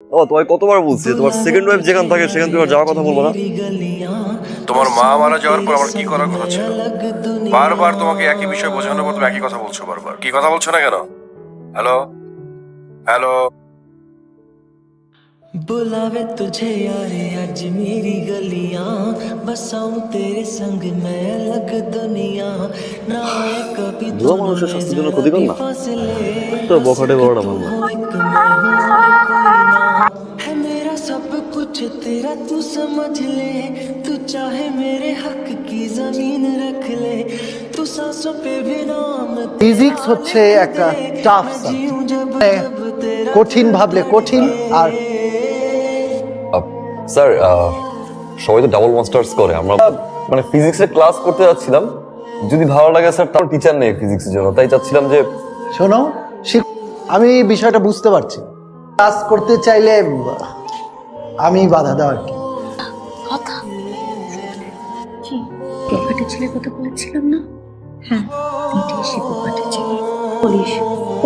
ও তোমায় কতবার বলছি তোমার সেকেন্ড ওয়াইফ যেখান থাকে সেখান থেকে যাওয়ার কথা বলবো না। তোমার মা মারা যাওয়ার পর আমার কি করার কথা ছিল? বারবার তোমাকে একই বিষয় বোঝানোর পর তুমি একই কথা বলছো বারবার। কি কথা বলছো না কেন? Hello hello. बुलावे तुझे यारे आज मेरी गलियां बसाऊं तेरे संग मैं अलग दुनिया ना आए कभी বুড়ো মানুষের স্বাস্থ্যের জন্য ক্ষতিকর না, একটা বখাটে বড়টা ভালো না। एक मैं हूँ और कोई ना है मेरा सब कुछ तेरा तू समझ ले तू चाहे मेरे हक की जमीन रख ले तू सांसों पे भी नाम ফিজিক্স হচ্ছে একটা টাফ সাবজেক্ট, কঠিন ভাবলে কঠিন। আর স্যার সবাই তো ডাবল মাস্টার্স করে, আমরা মানে ফিজিক্সের ক্লাস করতে যাচ্ছিলাম, যদি ভালো লাগে স্যার তার টিচার নেই ফিজিক্সের জন্য, তাই চাচ্ছিলাম যে শোনো, আমি বিষয়টা বুঝতে পারছি। ক্লাস করতে চাইলে আমি বাধা দেওয়ার কি? কথা কি পোকাটে ছেলের কথা বলেছিলাম না? হ্যাঁ, এটাই সে পোকাটে ছেলে। পুলিশ,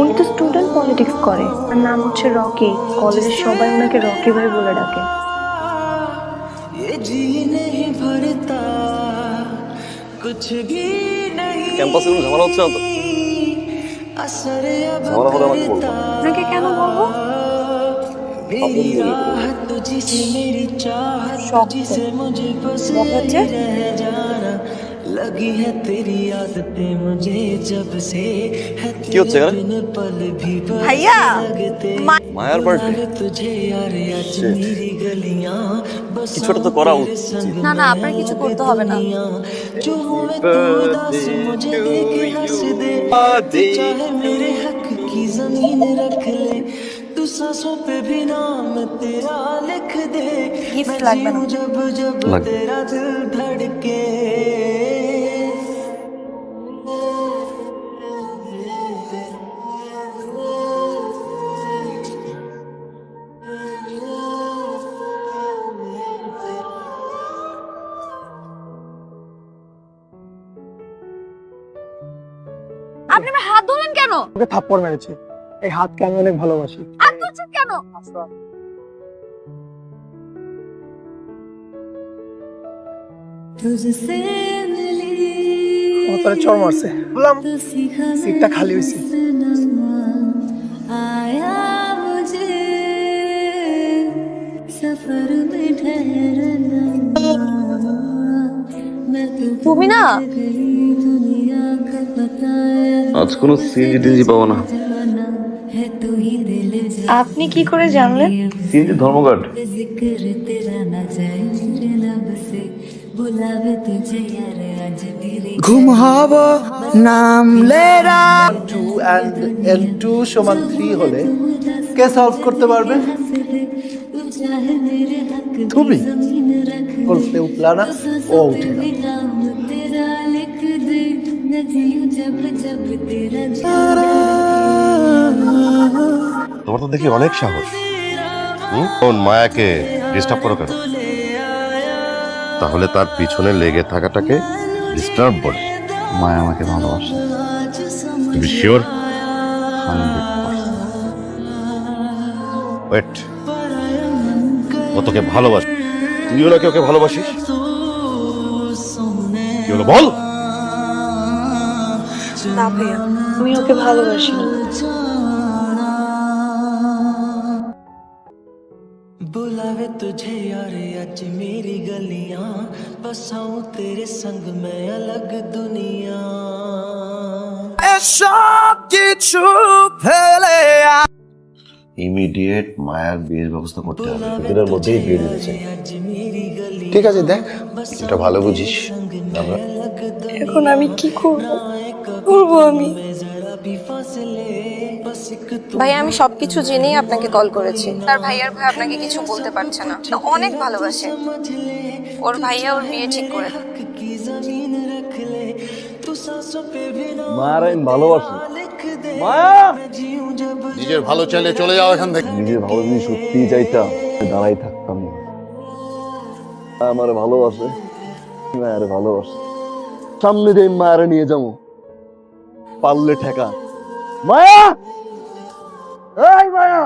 উনি তো স্টুডেন্ট পলিটিক্স করে, আর নাম হচ্ছে রকি। কলেজের সবাই ওনাকে রকি ভাই বলে ডাকে। ये जी नहीं भरता कुछ भी नहीं ক্যাম্পাসে কোনো ঝামেলা হচ্ছে না তো? असर अब ঝামেলা হলে আমাকে বলবো। আপনাকে কেন বলবো? मेरी राह तुझसे मेरी चाहत तुझसे मुझे बस यही रह जाना लगी है तेरी आदतें मुझे जब से है কি হচ্ছে এখানে? बिन पल भी ভাইয়া, लगते মায়ার বার্থডে, तुझे यार आज मेरी गलियां बस কিছুটা তো করা উচিত। না না, আপনার কিছু করতে হবে না। जो हुए तू उदास मुझे देख हंस दे तू चाहे मेरे हक की जमीन रख ले तू सांसों पे भी नाम तेरा लिख दे गिफ्ट मैं লাগবে না। जीऊं जब जब লাগবে। तेरा दिल धड़के আপনি আমার হাত ধরলেন কেন? ওকে থাপ্পড় মেরেছে। এই হাতকে আমি অনেক ভালোবাসি। হাত ধরছেন কেন? तुझसे मिली ও তারে চড় মারছে। বললাম সিটটা খালি হয়েছে। आया मुझे सफर में ठहरना मैं তুমি না दुनिया का बताया আজ কোনো সিএনজি টিএনজি পাবো না। जाना है तू ही दिल আপনি কি করে জানলেন? সিএনজি ধর্মঘাট। जिक्र तेरा ना जाए मेरे लब से बुलावे तुझे यार आज मेरी ঘুম হব নাম লেরা 2 and L2 সমান 3 হলে কে সলভ করতে পারবে? तू चाहे मेरे हक তুমি जमीन रख বলতে উঠলা না, ও উঠে না। नाम तेरा लिख दे मैं जीऊं जब जब तेरा তোমার তো দেখি অনেক সাহস। কোন মায়াকে ডিস্টার্ব করো কেন? তাহলে তার পিছনে লেগে থাকাটাকে ডিস্টার্ব বলে? মায়া আমাকে ভালোবাসে। তুমি শিওর? ওয়েট, ও তোকে ভালোবাসে, তুইও নাকি ওকে ভালোবাসিস? কি হলো বল? না ভাইয়া, আমি ওকে ভালোবাসি না। बुलावे तुझे यार आज मेरी गलियां बसाऊं तेरे संग मैं अलग दुनिया এসব কিছু ফেলে ইমিডিয়েট মায়ার বিয়ের ব্যবস্থা করতে হবে, এদের মধ্যেই বিয়ে দিতে চাই। आज मेरी गली ঠিক আছে, দেখ এটা ভালো বুঝিস। আমরা এখন আমি কি করব? করবো আমি। जरा भी फासले बस एक तू ভাইয়া, আমি সবকিছু জেনেই আপনাকে কল করেছি। তার ভাইয়ার ভাই আপনাকে কিছু বলতে পারছে না, ও অনেক ভালোবাসে। ওর ভাইয়া ওর বিয়ে ঠিক করে। हक की जमीन रख ले तू सांसों पे भी नाम মায়ার আমি ভালোবাসি। लिख दे মায়া, मैं जीऊं जब নিজের ভালো চাইলে চলে যাও এখান থেকে। নিজের ভালো যদি সত্যিই চাইতাম দাঁড়াই থাকতাম না। আমার ভালোবাসে, মায়ের ভালোবাসে। সামনে দিয়ে মায়ের নিয়ে যাবো, পারলে ঠেকা। মায়া, এই মায়া,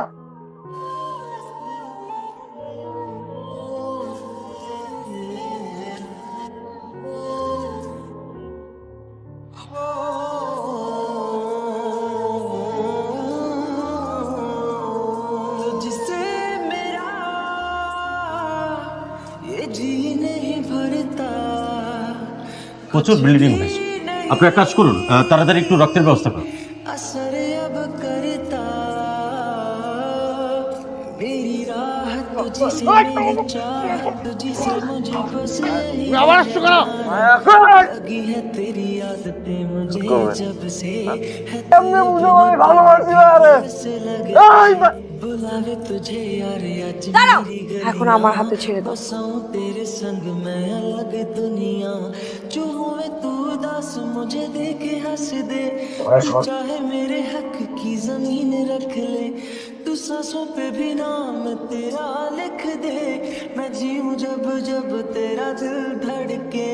প্রচুর ব্লিডিং হয়েছে। আপনি এক কাজ করুন, তাড়াতাড়ি একটু রক্তের ব্যবস্থা করুন। असर अब करता मेरी राह तुझसे मेरी चाह तुझसे मुझे बस यही लगी है तेरी आदतें मुझे जब से है से लगे बुलावे तुझे यार आज मेरी এখন আমার হাতে ছেড়ে দাও। बसाऊं तेरे संग मैं अलग दुनिया जो हुए तू उदास मुझे देखे हंस दे तू चाहे मेरे हक की जमीन रख ले तू सांसों पे भी नाम तेरा लिख दे मैं जीऊं जब जब तेरा दिल धड़के